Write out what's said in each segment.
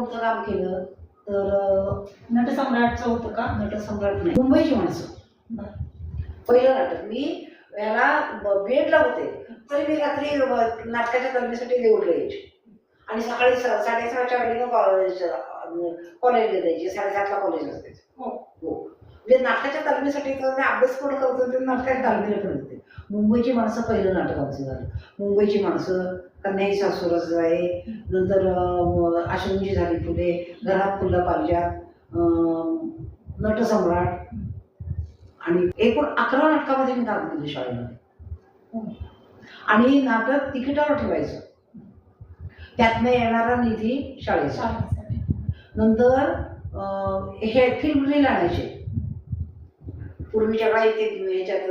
कोणतं काम केलं तर नटसम्राटचं होतं का? नटसम्राट नाही, मुंबईची माणसं. पहिलं नाटक मी याला बेडला होते, तरी मी रात्री नाटकाच्या तलमीसाठी देऊळ यायची आणि सकाळी 6:30च्या वेळेला कॉलेजला जायची. 7:30ला कॉलेज असायचं. हो, म्हणजे नाटकाच्या तालमीसाठी अभ्यास पूर्ण करत होते, नाटकाच्या तालमीला पण होते. मुंबईची माणसं पहिलं नाटक आमचं झालं. मुंबईची माणसं, कन्याई सासूरस आहे, नंतर आश्रमजी झाली फुले, घरात फुलं पारिजात, नटसम्राट आणि एकूण 11 नाटकामध्ये मी काम केलं शाळेमध्ये. आणि नाटक तिकिटावर ठेवायचं, त्यातनं येणारा निधी शाळेचा. नंतर हे फिल्म रील आणायचे. पूर्वीच्या काळी ते ह्याच्यात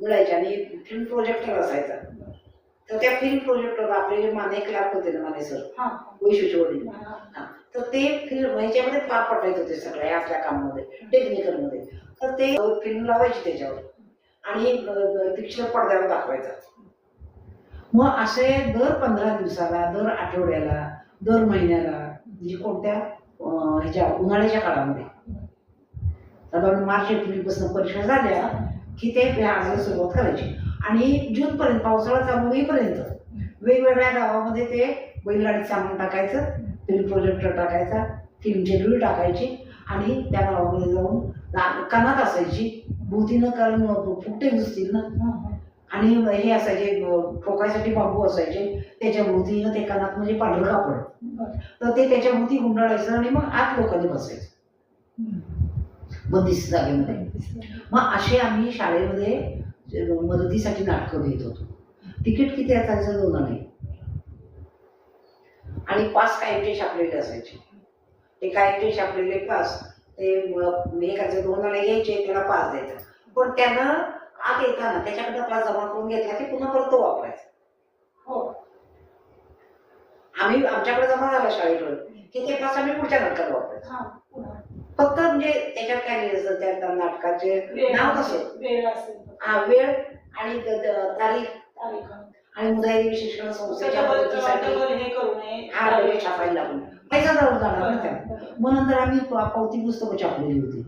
मिळायच्या आणि फिल्म प्रोजेक्टर असायचा. तर त्या फिल्म प्रोजेक्टर आपले जे माने क्लार्क होते ना, माने सर, वैशूचे वडील, तर ते फिल्म ह्याच्यामध्ये पार पटायचे होते सगळ्या आपल्या कामामध्ये, टेक्निकलमध्ये. तर ते फिल्म लावायची त्याच्यावर आणि पिक्चर पडद्यावर दाखवायचा. मग असे दर 15 दिवसाला, दर आठवड्याला, दर महिन्याला, म्हणजे कोणत्या ह्याच्या उन्हाळ्याच्या काळामध्ये साधारण मार्च एप्रिलपासून परीक्षा झाल्या की ते आणायला सुरुवात करायची आणि जूनपर्यंत, पावसाळा चालू होईपर्यंत वेगवेगळ्या गावामध्ये ते बैलगाडीत सामान टाकायचं, फिल्म प्रोजेक्टर टाकायचा, फिल्मचे रील टाकायची आणि त्या गावामध्ये जाऊन कानात असायची, भोवतीनं कारण फुकटे घुसतील ना, आणि हे असायचे ठोकायसाठी बांबू असायचे, त्याच्या भोवतीनं ते कानात म्हणजे पांढरं कापड, तर ते त्याच्या भोवती गुंडाळायचं आणि मग आत लोकांनी बसायचं बंदिस्त जागेमध्ये. मग असे आम्ही शाळेमध्ये मदतीसाठी नाटकं घेत होतो. तिकीट किती असायचं? 2 आणे आणि 5 कायटे छापलेले असायचे. ते कायटे छापलेले 5 ते एकाचे 2 आणे घ्यायचे, त्याला 5 द्यायचं. पण त्यानं आत येताना त्याच्याकडे 5 जमा करून घेतला की पुन्हा परत तो वापरायचा. हो, आम्ही आमच्याकडे जमा झाला शाळेकडे की ते 5 आम्ही पुढच्या नाटकाला वापरायचो. फक्त म्हणजे त्याच्यात काय लिहायचं, त्या नाटकाचे नाव कसं, वेळ आणि तारीख आणि मुदाई शिक्षण संस्थेच्या मदतीसाठी हा डबे छापायला लागून पैसा जवळ जाणार ना त्या. मग नंतर आम्ही पावती पुस्तकं छापलेली होती.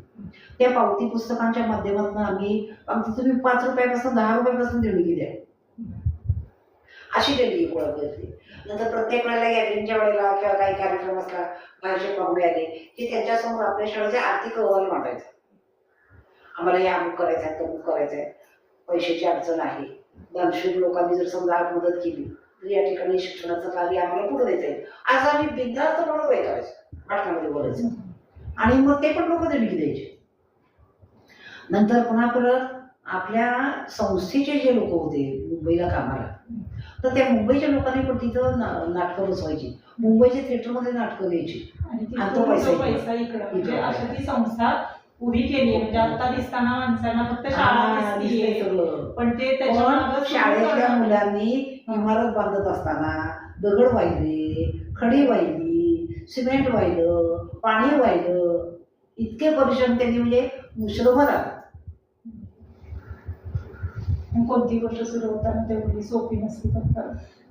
त्या पावती पुस्तकांच्या माध्यमातून आम्ही तुम्ही 5 रुपयापासून 10 रुपयापासून देणगी द्या अशी देणगी गोळा केली. नंतर प्रत्येक वेळेला गॅदरिंगच्या वेळेला किंवा काही कार्यक्रम असला, बाहेरचे पाहुणे आले की त्यांच्यासमोर आपल्या शाळेचे आर्थिक अहवाल मांडायचा. आम्हाला हे अमुक करायचं आहे, तमुक करायचं आहे, पैशाची अडचण आहे, दानशूर लोकांनी जर समजा मदत केली तर या ठिकाणी शिक्षणाचं कार्य आम्हाला पुढे देता येईल, आज आम्ही बिनधास्त म्हणून वय करायचं, नाटकामध्ये बोलायचं आणि मग ते पण लोक देणगी द्यायचे. नंतर पुन्हा परत आपल्या संस्थेचे जे लोक होते मुंबईला कामाला, तर त्या मुंबईच्या लोकांनी पण तिथं नाटकं बसवायची, मुंबईच्या थिएटरमध्ये नाटकं द्यायची आणि तो पैसा इकडं म्हणजे अशी ती संस्था उभी केली. म्हणजे आता दिसताना माणसांना फक्त शाळा दिसते, पण ते त्याच्या शाळेतल्या मुलांनी इमारत बांधत असताना दगड वाहिले, खडी वाहिली, सिमेंट वाहिलं, पाणी वाहिलं, इतके परिश्रम त्यांनी म्हणजे मुश्रभर आला. कोणती गोष्ट सुरू होताना तेवढी सोपी नसते, फक्त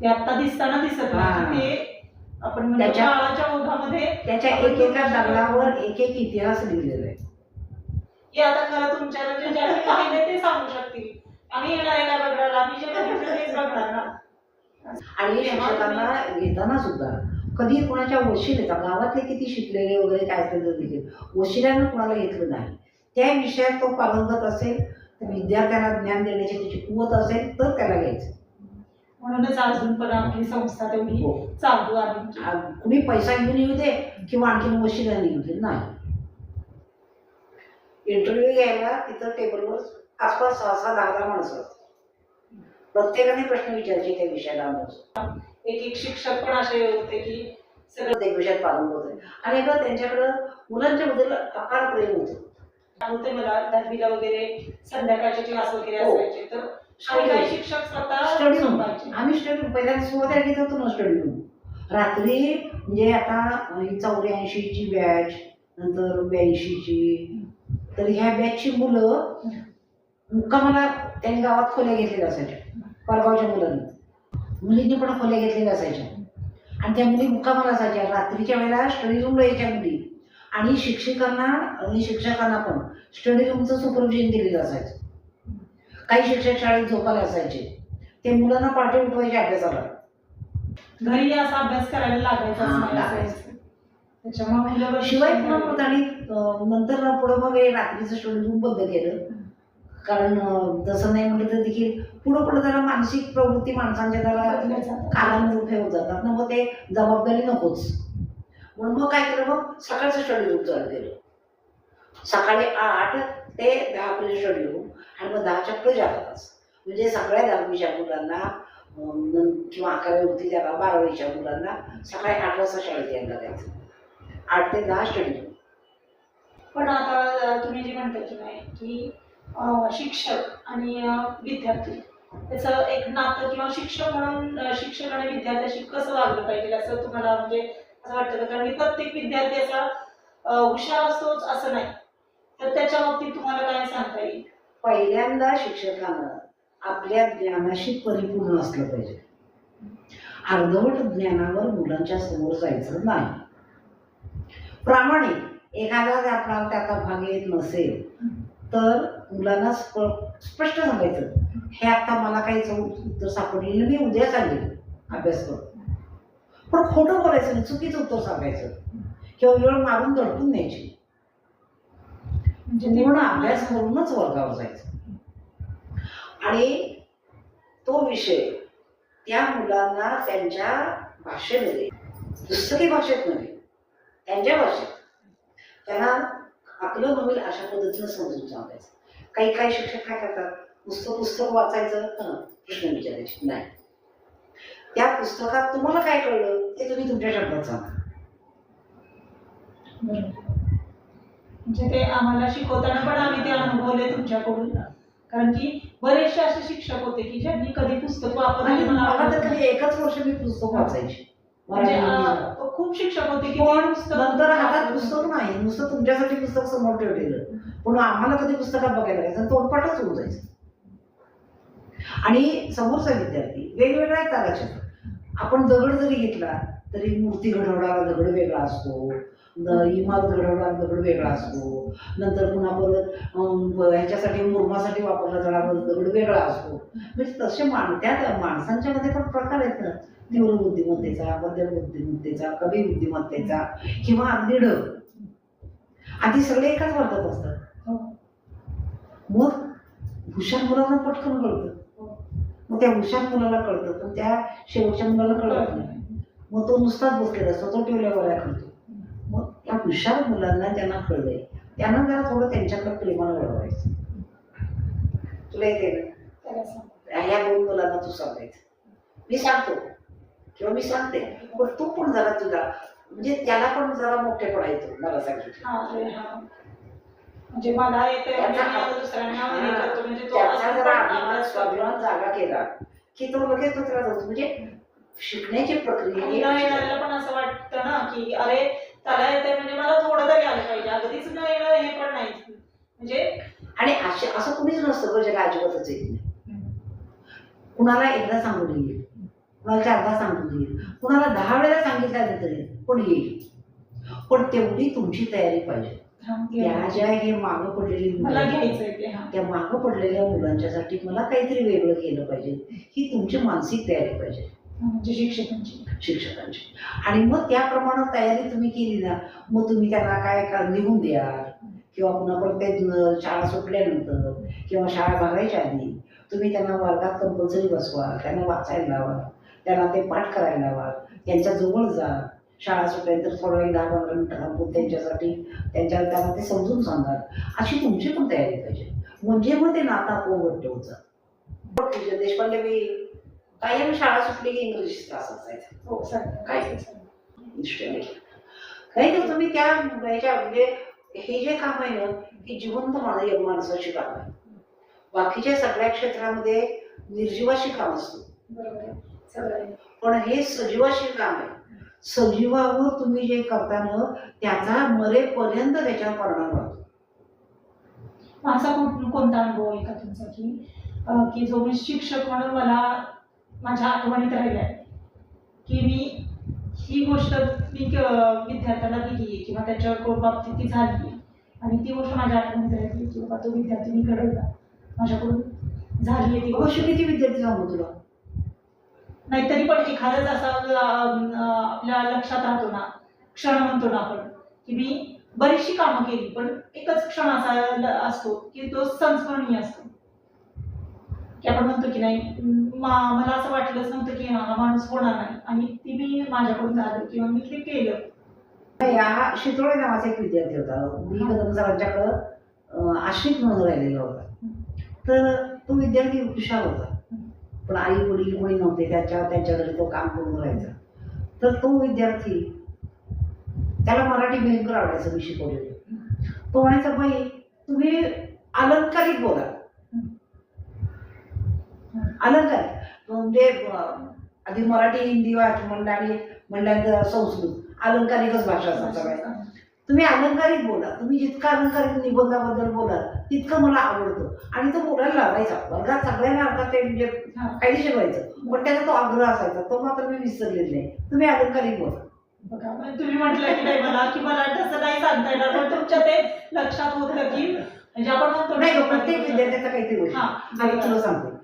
ते आता दिसताना दिसत नाही. ते आपण त्याच्या ओघामध्ये त्याच्या एकेका दगडावर एक इतिहास लिहिलेला आहे. हे आता खरं तुमच्या म्हणजे ज्यांनी पाहिले ते सांगू शकतील. आम्ही येणार एका दगडाला, आम्ही जे बघितलं तेच बघणार ना. आणि शिक्षकांना घेताना सुद्धा कधी कोणाच्या वशिला येतात, गावातले किती शिकलेले वगैरे काय असेल वशिल्यानं कोणाला घेतलं नाही. त्या विषयात तो पारंगत असेल, विद्यार्थ्यांना ज्ञान देण्याची त्याची कुवत असेल तर त्याला घ्यायचं. म्हणूनच अजून पण आपली संस्था तेवढी चालू आहे. कुणी पैसा घेऊन येऊ दे किंवा आणखी वशिला येऊ दे नाही. इंटरव्ह्यू घ्यायला तिथं टेबलवर आसपास 6-10 माणसं असतात. प्रत्येकाने प्रश्न विचारायचे त्या विषयाला. एक शिक्षक पण असे होते की सगळं त्या विषयात पारंगत होते आणि त्यांच्याकडं मुलांच्या बद्दल अपार प्रेम होतं. होते मला 10वीला वगैरे संध्याकाळचे क्लास वगैरे असायचे, तर काही शिक्षक स्वतः स्टडी रूम, आम्ही स्टडी रूम पहिल्यांदा सुरुवातीला घेत होतो ना स्टडी रूम. रात्री म्हणजे आता 84ची बॅच, नंतर 82ची, तर ह्या बॅचची मुलं मुक्कामाला त्यांनी गावात खोल्या घेतलेल्या असायच्या. परगावच्या मुलांनी, मुलींनी पण खोल्या घेतलेल्या असायच्या. आणि त्या मुली मुक्कामाला असायच्या. रात्रीच्या वेळेला स्टडी रूमला यायच्या मुली आणि शिक्षकांना आणि शिक्षकांना पण स्टडी रूमचं सुपरविजन दिलेलं असायचं. काही शिक्षक शाळेत झोपायला असायचे, ते मुलांना पाठी उठवायचे अभ्यासाला. घरी असा अभ्यास करायला लागायचाच हा, नाही लागायचं. असायचं. त्याच्यामुळे मुलं शिवाय पुन्हा मग आणि नंतर ना पुढं मग हे रात्रीचं स्टडी रूम बंद केलं. कारण तसं नाही म्हटलं तर देखील पुढं पुढं जरा मानसिक प्रवृत्ती माणसांच्या जरा कालानुरूप हे होत जातात ना, मग ते जबाबदारी नकोच म्हणून मग काय केलं, मग सकाळचं स्टडी रूम चालू केलं. सकाळी 8 ते 10 पर्यंत स्टडी रूम आणि मग 10च्या पुढे 4 तास. म्हणजे सगळ्या 10वीच्या मुलांना किंवा 11वी होती त्याला 12वीच्या मुलांना सकाळी 8 वाजता शाळेत यायला द्यायचं. 8 ते 10 स्टडी रूम. पण आता तुम्ही जे म्हणता की नाही की शिक्षक आणि विद्यार्थी त्याचं एक नातं किंवा शिक्षक म्हणून शिक्षक आणि विद्यार्थ्याशी कसं वागलं पाहिजे असं तुम्हाला म्हणजे असं वाटतं का? कारण की प्रत्येक विद्यार्थी असा हुशार असतोच असं नाही, तर त्याच्या बाबतीत तुम्हाला काय सांगता येईल? पहिल्यांदा शिक्षकानं आपल्या ज्ञानाशी परिपूर्ण असलं पाहिजे. अर्धवट ज्ञानावर मुलांच्या समोर जायचं नाही. प्रामाणिक एखादा आपला त्याचा भाग येत नसेल तर मुलांना स्पष्ट सांगायचं, हे आता मला काही उत्तर सापडलेलं मी उद्या सांगेल अभ्यास करून. पण खोटं बोलायचं नाही, चुकीचं उत्तर सांगायचं किंवा वेळ मारून दडपून न्यायची. म्हणजे पूर्ण अभ्यास करूनच वर्गावर जायचं आणि तो विषय त्या मुलांना त्यांच्या भाषेमध्ये, पुस्तकी भाषेत नव्हे, त्यांच्या भाषेत त्यांना आपलं नवीन अशा पद्धतीनं समजून सांगायचं. काही शिक्षक काय करतात, पुस्तक वाचायचं, प्रश्न विचारायचे नाही. त्या पुस्तकात तुम्हाला काय कळलं ते तुम्ही तुमच्या शब्दात सांगा. म्हणजे ते आम्हाला शिकवताना पण आम्ही ते अनुभवले तुमच्याकडून. कारण की बरेचसे असे शिक्षक होते की ज्यांनी कधी पुस्तक वापरले. मला तर कधी एकच वर्ष मी पुस्तक वाचायची. म्हणजे खूप शिक्षक होते की पण नंतर हातात पुस्तक नाही, नुसतं तुमच्यासाठी पुस्तक समोर ठेवलेलं, पण आम्हाला कधी पुस्तकात बघायला जायचं, तोंडपाठच होऊन जायचं. आणि समोरचा विद्यार्थी वेगवेगळ्या तालाचे. आपण दगड जरी घेतला तरी मूर्ती घडवणारा दगड वेगळा असतो, इमारत घडवणारा दगड वेगळा असतो, नंतर पुन्हा परत ह्याच्यासाठी मुरमासाठी वापरला जाणारा दगड वेगळा असतो. म्हणजे तसे त्या माणसांच्या मध्ये पण प्रकार आहेत ना, तीव्र बुद्धिमत्तेचा, मध्यम बुद्धिमत्तेचा, कमी बुद्धिमत्तेचा किंवा अगदी ढ. आधी सगळे एकाच वर्गात असतात. मग हुशार मुलांना पटकन कळतं, मग त्या हुशार मुलाला कळतं, पण त्या शेवटच्या मुलाला कळत नाही. मग तो नुसताच बसलेला असतो, तो टिवल्यावर करतो. मग त्या हुशार मुलांना ज्यांना कळलंय त्यांना जरा थोडं त्यांच्याकडे प्रेमानं वळवायचं. तुला येते ना, ह्या 2 मुलांना तू सांगायचं, मी सांगतो किंवा मी सांगते, पण तू पण जरा तुझा म्हणजे त्याला पण जरा मोठेपणा येतो. मला सांगितलं म्हणजे मला येते त्याचा जरा अभिमान स्वाभिमान जागा केला की तो लगेच दुसरा जातो. म्हणजे शिकण्याची प्रक्रिया पण असं वाटतं ना की अरे त्याला येते म्हणजे मला थोडं तरी आलं पाहिजे, अगदीच न येणं हे पण नाही. म्हणजे आणि असं कुणीच नसतं जगा अजिबातच येत नाही. कुणाला एकदा सांगून येईल, कुणाला 4दा सांगून येईल, कुणाला 10 वेळेला सांगितलं तरी पण येईल. पण तेवढी तुमची तयारी पाहिजे. त्या ज्या हे मागं पडलेली त्या मागं पडलेल्या मुलांच्यासाठी मला काहीतरी वेगळं केलं पाहिजे, ही तुमची मानसिक तयारी पाहिजे. म्हणजे शिक्षकांची. आणि मग त्याप्रमाणे तयारी तुम्ही केली ना, मग तुम्ही त्यांना काय लिहून द्या किंवा पुन्हा प्रत्येक शाळा सुटल्यानंतर किंवा शाळा भरायच्या आधी तुम्ही त्यांना वर्गात कंपल्सरी बसवा, त्यांना वाचायला लावा, त्यांना ते पाठ करायला लावा, त्यांच्या जवळ जा. शाळा सुटल्यानंतर थोडा वेळ 10-15 मिनिटं थांबून त्यांच्यासाठी त्यांना ते समजून सांगा. अशी तुमची पण तयारी पाहिजे. म्हणजे मग ते नातं आपोआप घट्ट होत जातं. देशपांडे मी कायम शाळा सुटली की इंग्रजी तास असायचा. काय तर तुम्ही त्या ह्याच्या म्हणजे हे जे काम आहे ना, की जिवंत माणसाची काम आहे. बाकीच्या सगळ्या क्षेत्रामध्ये निर्जीवाशी काम असतं, पण हे सजीवाशी काम आहे. सजीवावर तुम्ही जे करता ना, त्याचा मरेपर्यंत त्याच्यावर परिणाम होतो. माझा कोणता अनुभव आहे का तुमचा की जो मी शिक्षक म्हणून मला माझ्या आठवणीत राहिलाय की मी ही गोष्ट मी विद्यार्थ्याला दिली आहे किंवा त्याच्या बाबतीत ती झाली आहे आणि ती गोष्ट माझ्या आठवणीत राहिली की बाबा तो विद्यार्थी मी घडवला, माझ्याकडून झाली आहे ती गोष्ट. गोष्ट. किती विद्यार्थी सांगू तुला? नाहीतरी पण एखादंच असा आपल्या लक्षात राहतो ना क्षण म्हणतो ना आपण की मी बरीचशी कामं केली पण एकच क्षण असा असतो की तो संस्मरणीय असतो की आपण म्हणतो की नाही मला असं वाटलंच नव्हतं की हा माणूस होणार नाही आणि ती मी माझ्याकडून झालं किंवा मी ते केलं. या शितोळे नावाचा एक विद्यार्थी होता, मी कदम सरांच्याकडं आश्रित म्हणून राहिलेला होता. तर तो विद्यार्थी हुशार होता, पण आई वडील कोणी नव्हते त्यांच्या घरी तो काम करून राहायचा. तर तो विद्यार्थी, त्याला मराठी भयंकर आवडायचं मी शिकवलेलं. तो म्हणायचा, बाई तुम्ही अलंकारिक बोला. अलंकारिक म्हणजे आधी मराठी हिंदी म्हणलं आणि म्हणल्यानंतर संस्कृत अलंकारिकच भाषा असतात सगळ्या. तुम्ही अलंकारिक बोला, तुम्ही जितकं अलंकारिक निबंधाबद्दल बोलाल तितकं मला आवडतं. आणि तो बोलायला लावायचा वर्गात सगळ्यांना. अर्थात ते म्हणजे कायदेशीर व्हायचं, पण त्याचा तो आग्रह असायचा, तो मात्र मी विसरलेला नाही. तुम्ही अलंकारिक बोला. बघा तुम्ही म्हटलं की नाही मला की मला तसं नाही सांगता येणार पण तुमच्या ते लक्षात होतं की म्हणजे आपण म्हणतो नाही प्रत्येक विद्यार्थ्याचा काहीतरी गोष्ट. हा. आणि तुला सांगते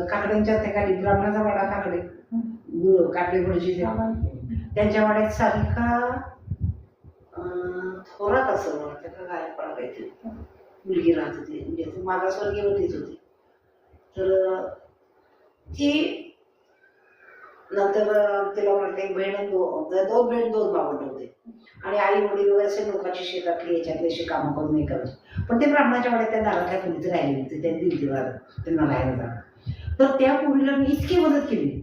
काकड्यांच्या त्या खाली ब्राह्मणाचा वाडा काकडे काकडे गुरुजी त्यांच्या वाड्यात सारिका थोरात असं मला त्याचा गायकवाड काहीतरी मुलगी राहत होती, म्हणजे ती मागासवर्गीयवरतीच होती. तर ती नंतर तिला म्हटलं एक बहीण दोन बहीण दोन भावंड होते आणि आई वडील वगैरे असे लोकांची शेतातली याच्यातली अशी कामं करून नाही करायची. पण ते ब्राह्मणाच्या वाड्यात त्या दारातल्या खोलीत राहिली होती, त्यांनी दिली त्यांना राहायला जाणं. तर त्या पोरीला मी इतकी मदत केली.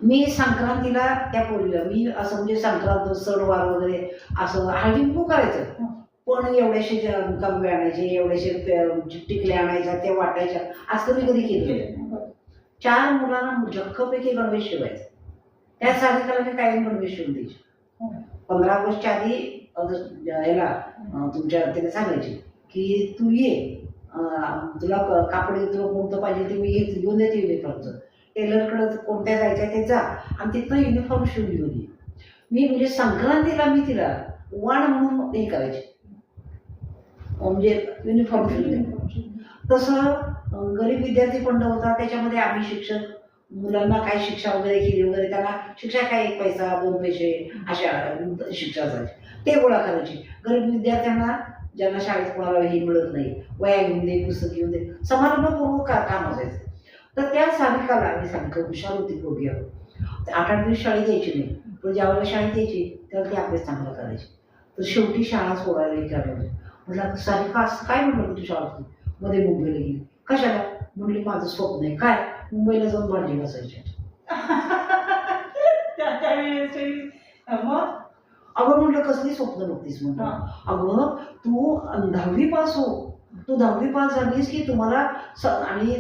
मी संक्रांतीला त्या पोरीला मी असं म्हणजे संक्रांत सणवार वगैरे असं हळदी कुंकू करायचं, पण एवढ्याशे कमी आणायचे, एवढ्याशे टिकल्या आणायच्या, त्या वाटायच्या, असं मी कधी केलं. 4 मुलांना झक्कपैकी गणवेश शिवायचा. त्या सारिकाला मी कायम गणवेश शिवून द्यायची. 15 ऑगस्टच्या आधी याला तुमच्या तिने सांगायची की तू ये, तुला कापड तुला कोणतं पाहिजे ते मी घेऊन देते युनिफॉर्मचं. टेलरकडं कोणत्या जायचं ते जा आणि तिथनं युनिफॉर्म शिवून घेऊन ये. मी म्हणजे संक्रांतीला मी तिला वाण म्हणून हे करायचे, म्हणजे युनिफॉर्म शिवून. तसं गरीब विद्यार्थी फंड होता, त्याच्यामध्ये आम्ही शिक्षक मुलांना काय शिक्षा वगैरे केली वगैरे, त्यांना शिक्षा काय 1 पैसा 2 पैसे अशा शिक्षा जायची, ते गोळा करायची. गरीब विद्यार्थ्यांना ज्यांना शाळेत कोणाला हे मिळत नाही, वया घेऊन दे, पुस्तक घेऊन दे, समारंभपूर्वक काम असायचं. तर त्या सारिकाला आम्ही सांगितलं, हुशार होती पोरगी, 8-8 दिवस शाळेत यायची नाही, पण ज्यावेळेला शाळेत यायची त्यावेळेला ती अभ्यास चांगला करायची. तर शेवटी शाळा सोडायला विचारलं. म्हटलं सारिका असं काय म्हटलं तू शाळा मध्ये मुंबईला गेली कशाला? म्हणली माझं स्वप्न आहे. काय? मुंबईला जाऊन भांडी घासायची. अगं म्हटलं कसली स्वप्न बघतीस म्हटलं. अगं तू 10वी पास हो, तू 10वी पास झालीस की तुम्हाला आणि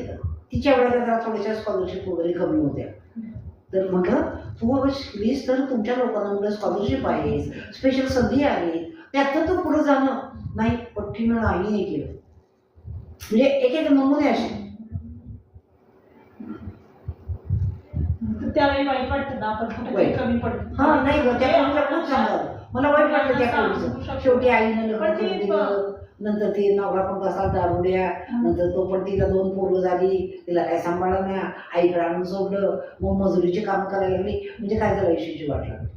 तिच्या वेळेला जरा थोड्याशा स्कॉलरशिप वगैरे कमी होत्या. तर म्हटलं तू अगं शिकलीस तर तुमच्या लोकांना म्हटलं स्कॉलरशिप आहे, स्पेशल संधी आहे, त्यातनं तू पुढे जाणं नाही पट्टीनं नाही केलं. म्हणजे एक नमुने असे. त्यावेळी वाईट वाटतं ना आपण कुठे कमी पडतो. हा नाही ग, त्या पोरीला खूप चांगलं मला वाईट वाटलं त्या पोरीचं. शेवटी आईनं लग्न करून दिलं, नंतर ती नवरा पण कसा दारुड्या, नंतर तो पण तिला 2 पोरं झाली, तिला काय सांभाळलं नाही, आईकडे आणून सोडलं, मग मजुरीची काम करायला लागली. म्हणजे काय झालं आयुष्याची वाट लागली.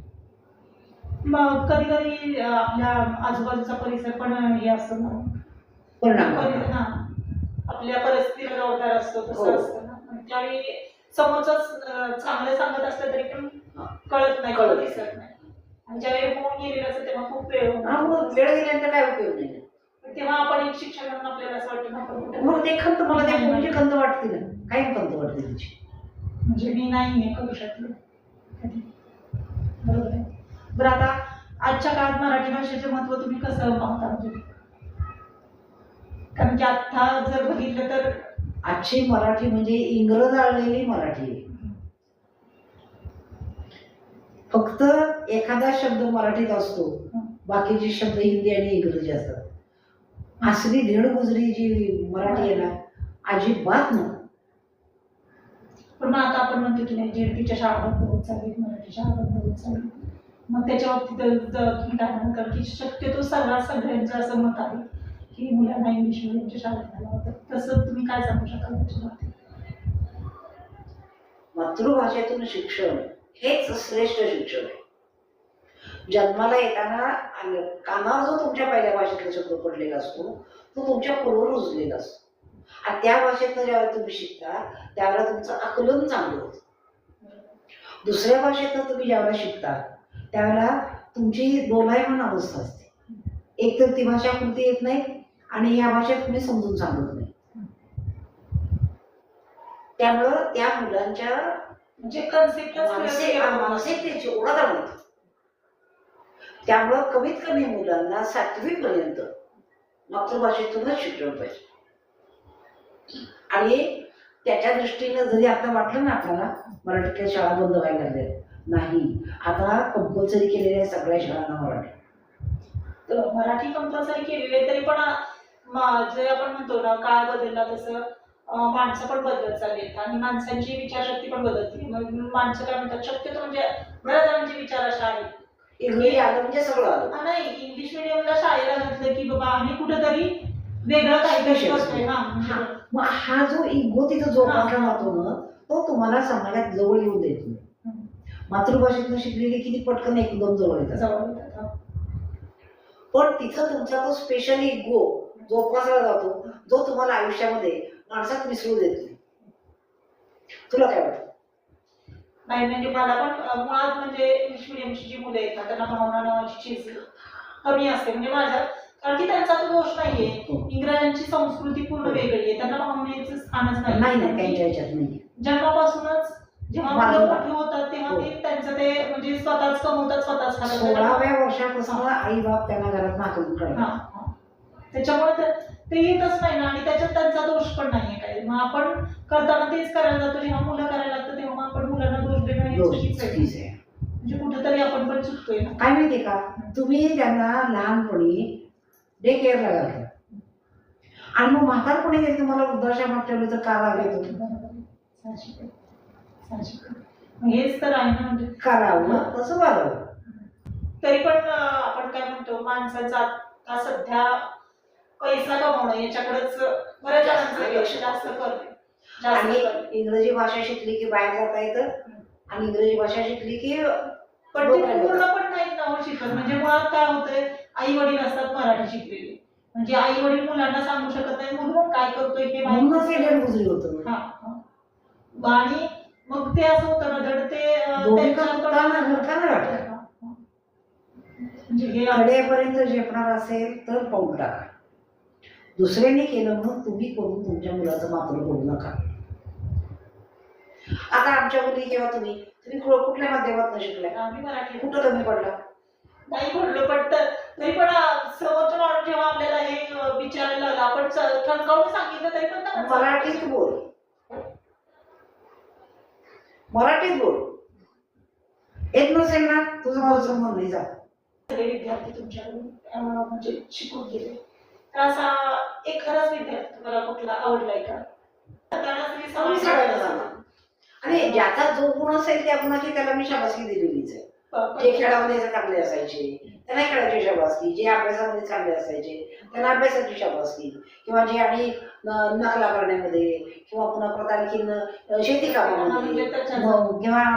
मग कधी कधी आपल्या आजूबाजूचा परिसर पण हे असतो ना परिणाम, आपल्या परिस्थितीला जबाबदार असतो तसं असतं ना. त्यावेळी समोरच चांगलं सांगत असलं तरी पण कळत नाही, दिसत नाही. आणि ज्यावेळी होऊन गेलेलं असतं तेव्हा खूप वेळ वेळ गेल्यानंतर काय उपयोग नाही. तेव्हा आपण एक शिक्षक म्हणून आपल्याला असं वाटतं ना मग ते खंत मला त्या मुलीची खंत वाटते ना, काही खंत वाटते तिची. म्हणजे मी नाही करू शकले. बरोबर आहे. बरं आता आजच्या काळात मराठी भाषेचे महत्त्व तुम्ही कसं पाहता? म्हणजे कारण की आता जर बघितलं तर आजची मराठी म्हणजे इंग्रज आलेली मराठी आहे. फक्त एखादा शब्द मराठीत असतो, बाकीचे शब्द हिंदी आणि इंग्रजी असतात. असली धेड गुजरी जी मराठी आहे ना, अजिबात ना. पण मग आता आपण म्हणतो की नाही जेडपीच्या शाळा बंद होत चाललीत, मराठी शाळा बंद होत चालली, मग त्याच्या बाबतीत तुम्ही काय म्हणता की शक्यतो सगळ्यांचं असं मत आहे की मुलांना इंग्लिश मिडियमच्या शाळेत घालावं, तसं तुम्ही काय सांगू शकाल त्याच्या बाबतीत? मातृभाषेतून शिक्षण हेच श्रेष्ठ शिक्षण आहे. जन्माला येताना कानावर जो तुमच्या पहिल्या भाषेतला शब्द पडलेला असतो तो तुमच्या पूर्व रुजलेला असतो, आणि त्या भाषेतनं ज्यावेळेला तुम्ही शिकता त्यावेळेला तुमचं आकलन चांगलं होतं. दुसऱ्या भाषेतनं तुम्ही ज्यावेळेला शिकता त्यावेळेला तुमची दोलायमान अवस्था असते. एक तर ती भाषा कृती येत नाही आणि या भाषेत तुम्ही समजून सांगत नाही. त्यामुळं त्या मुलांच्या म्हणजे मानसिकतेची ओढा जाणवते. त्यामुळं कमीत कमी मुलांना 7वी पर्यंत मातृभाषेतूनच शिक्षण पाहिजे. आणि त्याच्या दृष्टीनं जरी आता वाटलं ना आपल्याला मराठीतल्या शाळा बंद व्हायला लागल्या, नाही, आता कंपल्सरी केलेल्या सगळ्या शाळांना मराठी. तर मराठी कंपल्सरी केलेली आहे तरी पण जे आपण म्हणतो ना काळ बदलला तसं माणसं पण बदलत चाललीत आणि माणसांची विचारशक्ती पण बदलते. मग माणसं काय म्हणतात, शक्यतो म्हणजे बऱ्याच जणांचे विचार असे आहेत इंग्लिश आलं म्हणजे सगळं आलं. नाही, इंग्लिश मिडियमला शाळेला घातलं की बाबा आम्ही कुठेतरी वेगळं काहीतरी करतोय ना. मग हा जो इगो तिथं जोपासला जातो ना तो तुम्हाला समाजात जवळ येऊ देत नाही. मातृभाषेतून शिकलेली किती पटकन एकदम जवळ येतात. पण तिथं तुमचा तो स्पेशल इगो जोपासला जातो जो तुम्हाला आयुष्यामध्ये माणसात मिसळू देत नाही. तुला काय वाटतं? नाही म्हणजे मला पण मुळात म्हणजे इंग्लिश मिडियमची जी मुलं आहेत ना त्यांना भावना नावाची चीज कमी असते. म्हणजे माझ्या कारण की त्यांचा तो दोष नाहीये, इंग्रजांची संस्कृती पूर्ण वेगळी आहे, त्यांना भावनेचं स्थानच नाही. त्यांच्या ह्याच्यात नाही. जन्मापासूनच जेव्हा मुलं मोठे होतात तेव्हा ते त्यांचं ते म्हणजे स्वतःच कमवतात, स्वतःच खातात. 16व्या वर्षापासून आई बाप त्यांना घरात नाकरून काढतात. त्याच्यामुळे ते येतच नाही ना आणि त्याच्यात त्यांचा दोष पण नाहीये काही. मग आपण करताना तेच करायला जातो, जेव्हा मुलं करायला लागतं तेव्हा आपण मुलांना दोष देणं हे चुकीचं आहे. म्हणजे कुठेतरी आपण पण चुकतोय ना. काय माहितीये का, तुम्ही त्यांना लहानपणी डे केअरला घालता आणि मग म्हातारपणी जर तुम्हाला वृद्धाश्रमात ठेवलं तर का राग येतो? हेच तर आहे ना, म्हणजे करावं तसं वागावं. तरी पण आपण काय म्हणतो माणसाचा आता सध्या पैसा कमवणं याच्याकडेच बऱ्याच जणांचं लक्ष जास्त करते. आणि इंग्रजी भाषा शिकली की बाहेर जाता येतं आणि इंग्रजी भाषा शिकली की पण ते पूर्ण पण नाही ना शिकत. म्हणजे मुळात काय होतंय, आई वडील असतात मराठी शिकलेले, म्हणजे आई वडील मुलांना सांगू शकत नाही मुलगा काय करतोय हे माहिती होतं. आणि मग ते असं होतं ना धड ते कडेपर्यंत झेपणार असेल तर पाऊल टाका. दुसऱ्याने केलं म्हणून तुम्ही करून तुमच्या मुलाचं मात्र करू नका. आता आमच्या मुली किंवा तुम्ही कुठल्या माध्यमात शिकल्या? आम्ही मराठी. कुठं कमी पडला? नाही पडलो, पण तरी पण समोरचा माणूस जेव्हा आपल्याला हे विचारायला लागला आपण ठणकावून सांगितलं तरी पण मराठीत बोल, मराठीत बोल. येत नसेल ना तुझं मला संबंध नाही. जा सगळे विद्यार्थी तुमच्याकडून म्हणजे शिकून गेले तर असा एक खराच विद्यार्थी तुम्हाला कुठला आवडलाय का? आणि ज्याचा जो गुण असेल त्या गुणाची त्याला मी शाबासकी दिलेलीच आहे. जे खेळामध्ये चांगले असायचे त्यांना खेळाची शाबासकी, जे अभ्यासामध्ये चांगले असायचे त्यांना अभ्यासाची शाबासकी, किंवा जे आणि नकला करण्यामध्ये किंवा पुन्हा प्रत्येक शेती कामामध्ये किंवा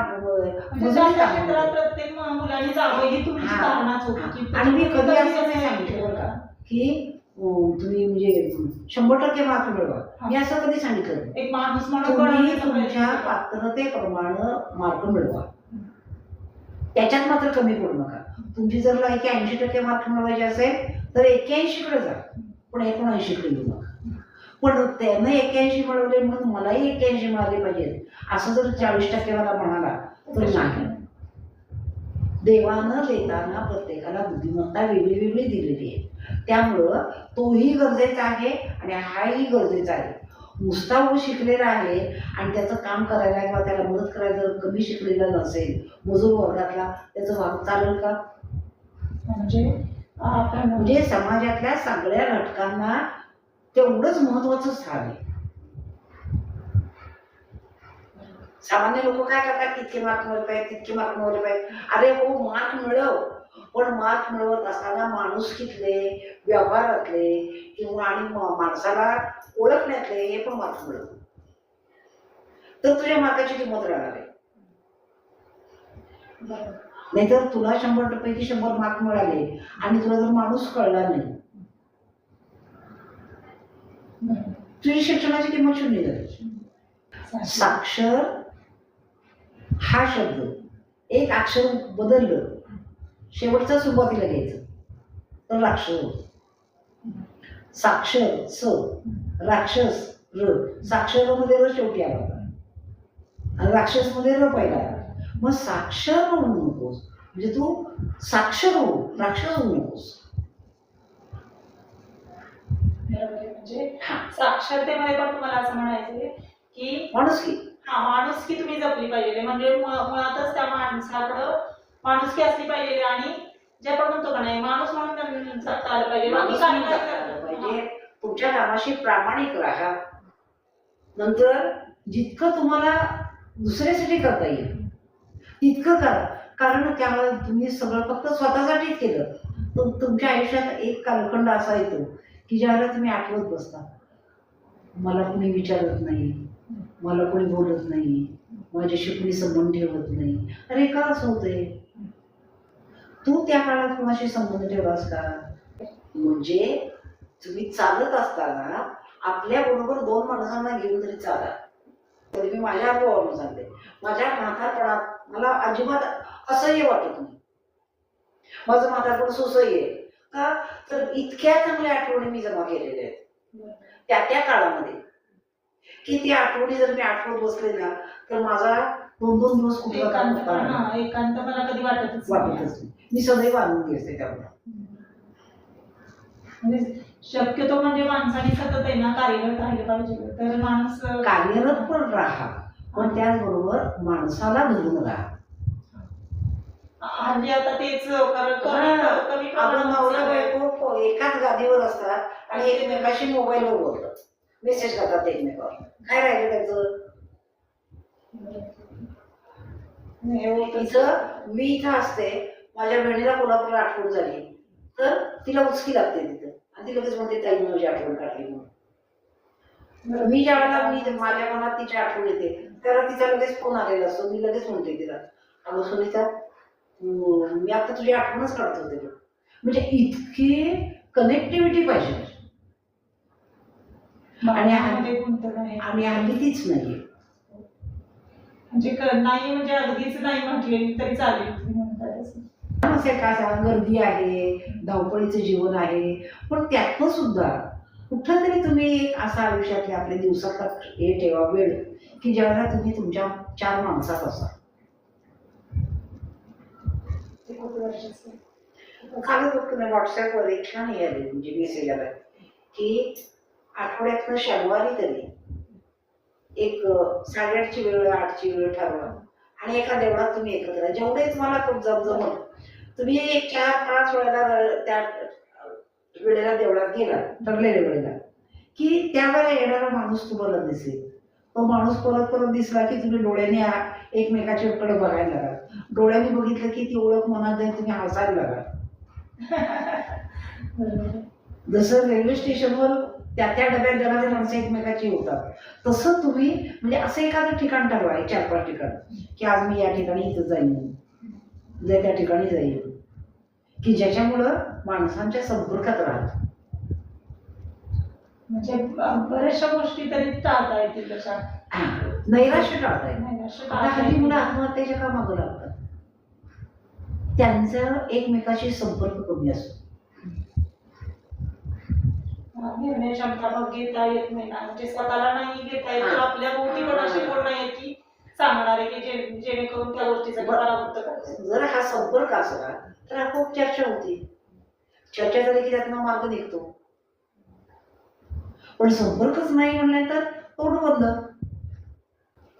प्रत्येक मुलांनी जावं ही तुमची भावनाच होती. आणि मी कधी असं नाही सांगितलं बरं का की तुम्ही म्हणजे 100% मार्क मिळवा, मी असं कधी सांगितलं. एक माणूस तुम्ही तुमच्या पात्रतेप्रमाणे मार्क मिळवा, त्याच्यात मात्र कमी पडू नका. तुमची जर 80% मार्क मिळवायचे असेल तर 81 कडे जा, पण 79 कडे येऊ नका. पण त्यानं 81 मिळवले म्हणून मलाही 81 मिळाले पाहिजेत असं जर 40% मला म्हणाला तर नाही. देवानं देताना प्रत्येकाला बुद्धिमत्ता वेगळी वेगळी दिलेली आहे, त्यामुळं तोही गरजेचा आहे आणि हाही गरजेचा आहे. नुसता शिकलेला आहे आणि त्याचं काम करायला किंवा त्याला मदत करायला जर कमी शिकलेला नसेल मजूर वर्गातला त्याचं वाग चालेल का? म्हणजे समाजातल्या सगळ्या घटकांना तेवढंच महत्वाचं स्थान आहे. सामान्य लोक काय करतात, इतके मार्क मिळवले पाहिजे, तितके मार्क मिळवले पाहिजे. अरे हो, मार्क मिळव, पण मार्क मिळवत असताना माणुसकीतले, व्यवहारातले किंवा आणि माणसाला ओळखण्यातले हे पण मार्क मिळव, तर तुझ्या मार्काची किंमत राहणार आहे. नाहीतर तुला 100 पैकी 100 मार्क मिळाले आणि तुला जर माणूस कळला नाही, तुझी शिक्षणाची किंमत शून्य झाली. साक्षर हा शब्द एक अक्षर बदललं, शेवटचं सुरुवातीला घ्यायचं तर राक्षस होत. साक्षर स, राक्षस र, साक्षर मध्ये र शेवटी आला होता आणि राक्षस मध्ये र पहिला आला. मग साक्षर होऊ नकोस, म्हणजे तू साक्षर हो, राक्षस होऊ नकोस. म्हणजे साक्षरतेमध्ये पण तुम्हाला असं म्हणायचंय की माणुसकी, माणुसकी तुम्ही जपली पाहिजे. म्हणजे मुळातच त्या माणसाकडं माणुसकी असली पाहिजे आणि जे आपण म्हणतो का नाही, माणूस म्हणून जगता आलं पाहिजे. म्हणजे तुमच्या कामाशी प्रामाणिक राहा. नंतर जितकं तुम्हाला दुसऱ्यासाठी करता येईल तितकं करा, कारण त्यामुळे तुम्ही सगळं फक्त स्वतःसाठीच केलं. तुमच्या आयुष्यात एक कालखंड असा येतो की ज्यावेळेला तुम्ही आठवत बसता, मला कोणी विचारत नाही, मला कोणी बोलत नाही, माझ्याशी कोणी संबंध ठेवत नाही. अरे का असं होतंय? तू त्या काळात कोणाशी संबंध ठेवलास का? म्हणजे तुम्ही चालत असताना आपल्या बरोबर 2 माणसांना घेऊन तरी चाला. तरी मी माझ्या अनुभवावरून सांगते, माझ्या म्हातारपणात मला अजिबात असह्य वाटत नाही. माझं म्हातारपण सुसह्य आहे का, तर इतक्या चांगल्या आठवणी मी जमा केलेल्या आहेत त्या काळामध्ये की ती आठवणी जर मी आठवत बसले ना तर माझा 2-2 दिवस कुठला एकांत मला कधी वाटतच नाही. मी सदैव आनंदी असते त्यामुळे. म्हणजे शक्यतो म्हणजे माणसाने सतत आहे ना कार्यरत राहिले पाहिजे, तर माणूस कार्यरत पण राहा, पण त्याचबरोबर माणसाला धरून राहा. हल्ली आता तेच नवरा बायको एकाच गादीवर असतात आणि एकमेकाशी मोबाईलवर बोलतात, मेसेज करतात एकमेकावर. काय राहिलं त्याचं? मी इथं असते, माझ्या बहिणीला कोल्हापूरला आठवण झाली तर तिला उचकी लागते तिथं आणि ती लगेच म्हणते ताई माझी आठवण काढली म्हणून. मी ज्या वेळेला माझ्या मनात तिची आठवण येते त्याला तिचा लगेच फोन आलेला असतो, मी लगेच म्हणते तिला, अगं सुनीता मी आता तुझी आठवणच काढत होते. म्हणजे इतकी कनेक्टिव्हिटी पाहिजे आणि हल्ली तीच नाहीये. म्हणजे नाही, म्हणजे अगदीच नाही म्हटले तरी चालेल. गर्दी आहे, धावपळीचं जीवन आहे, पण त्यातनं सुद्धा कुठं तरी तुम्ही एक असा आयुष्यातल्या आपल्या दिवसात हे ठेवा वेळ की ज्यावेळेला तुम्ही तुमच्या 4 माणसात असाल. काल व्हॉट्सअपवर एक छान हे आले, म्हणजे मेसेज आला की आठवड्यातनं शनिवारी तरी एक 8:30ची वेळ 8ची वेळ ठरवा आणि एका देवळात तुम्ही एकत्र, जेवढे तुम्हाला जमजमत तुम्ही एक 4-5 वेळेला त्या वेळेला देवळात गेला, ठरलेल्या वेळेला, की त्यावेळेला येणारा माणूस तुम्हाला दिसेल. तो माणूस परत परत दिसला की तुम्ही डोळ्याने एकमेकाच्याकडे बघायला लागा. डोळ्याने बघितलं की ती ओळख मनात जाईल, तुम्ही हसायला लागा. जसं रेल्वे स्टेशनवर त्या डब्यात जाणारे माणसं एकमेकाची होतात, तसं तुम्ही म्हणजे असं एखादं ठिकाण ठरवा, 4-5 ठिकाण, की आज मी या ठिकाणी इथं जाईन, उद्या त्या ठिकाणी जाईल, की ज्याच्यामुळं माणसांच्या संपर्कात राहत. म्हणजे बऱ्याचशा गोष्टी तरी टाळता येतील तशा. नैराश्य टाळता येईल. हल्ली मुलं आत्महत्येच्या का मागं लागतात? त्यांचा एकमेकाशी संपर्क कमी असतो. निर्णय क्षमता मग घेता येत नाही ना, म्हणजे स्वतःला नाही घेता येत, आपल्या भोवती पण असे कोण नाही की सांगणारे की जेणेकरून त्या गोष्टीचा पराभूत करायचं. जर हा संपर्क असला तर आपोआप चर्चा होती, चर्चा झाली की त्यातनं मार्ग निघतो. पण संपर्कच नाही म्हणलं तर तोंड बंद.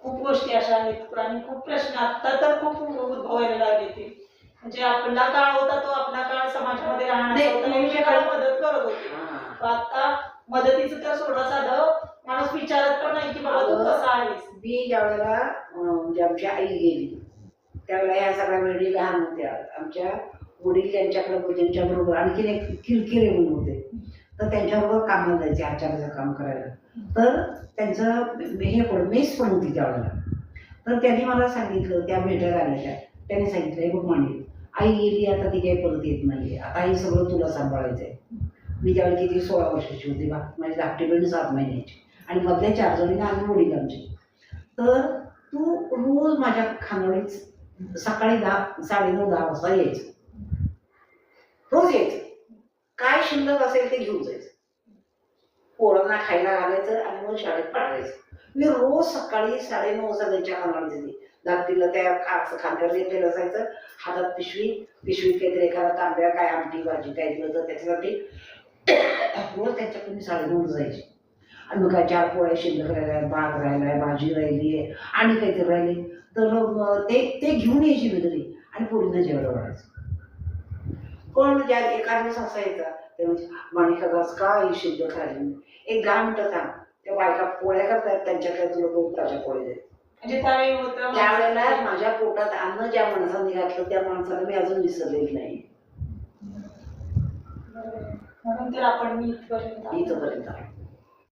खूप गोष्टी अशा आहेत आणि खूप प्रश्न आता तर खूप उद्भवायला लागले ते. म्हणजे आपला काळ होता तो आपला काळ समाजामध्ये राहण्याचा मदत करत होती. आता मदतीचं तर सोडा साधं माणूस विचारत पण नाही की बाबा तू कसा आहेस. त्यावेळेस मी ज्या वेळेला म्हणजे आमची आई गेली त्यावेळेला ह्या सगळ्या वेळी लहान होत्या. आमच्या वडील त्यांच्याकडे त्यांच्याबरोबर आणखीन एक किरकिरे म्हणून होते, तर त्यांच्याबरोबर कामाला जायचे आचार्याचं काम करायला. तर त्यांचं हे पण मेस पण होती त्यावेळेला. तर त्यांनी मला सांगितलं, त्या भेटायला आलेल्या, त्यांनी सांगितलं, हे बघ मांडली, आई गेली आता ती काही परत येत नाही, आता हे सगळं तुला सांभाळायचं आहे. मी त्यावेळी किती 16 वर्षाची होती बा, माझी धाकटी बहीण 7 महिन्याची आणि मधल्या 4 जणींना आम्ही वडील आमचे. तर तू रोज माझ्या खानवळीत सकाळी 9:30-10 वाजता यायचं, रोज यायचं, काय शिल्लक असेल ते घेऊन जायचं, पोरांना खायला घालायचं आणि मग शाळेत पाठवायचं. मी रोज सकाळी 9:30 वाजता त्यांच्या खानावळीत येते. धाकटीला त्या खांद्यावर घेतलेलं असायचं, हातात पिशवीत काहीतरी एखादा तांब्या, काय आमटी भाजी काय दिलं तर त्याच्यासाठी रोज त्यांच्याकडून 9:30 जायची. आणि मग काय 4 पोळ्या शिल्लक राहिल्या, भात राहिलाय, भाजी राहिली आहे आणि काहीतरी राहिली तर ते घेऊन यायची मी घरी आणि पोरींना जेवायला वाढायचं. पण ज्या एखाद दिवस असायचा ते म्हणजे माणिकाच का ही शिल्लक राहिली, एक 10 मिनिटं थांब, त्या बायका पोळ्या करतायत त्यांच्याकडे तुला 2 ताज्या पोळ्या देत. म्हणजे त्यावेळी होतं त्यावेळेला माझ्या पोटात अन्न ज्या माणसाने घातलं त्या माणसाला मी अजून विसरलेली नाही. म्हणून तर आपण इथपर्यंत इथपर्यंत आहे.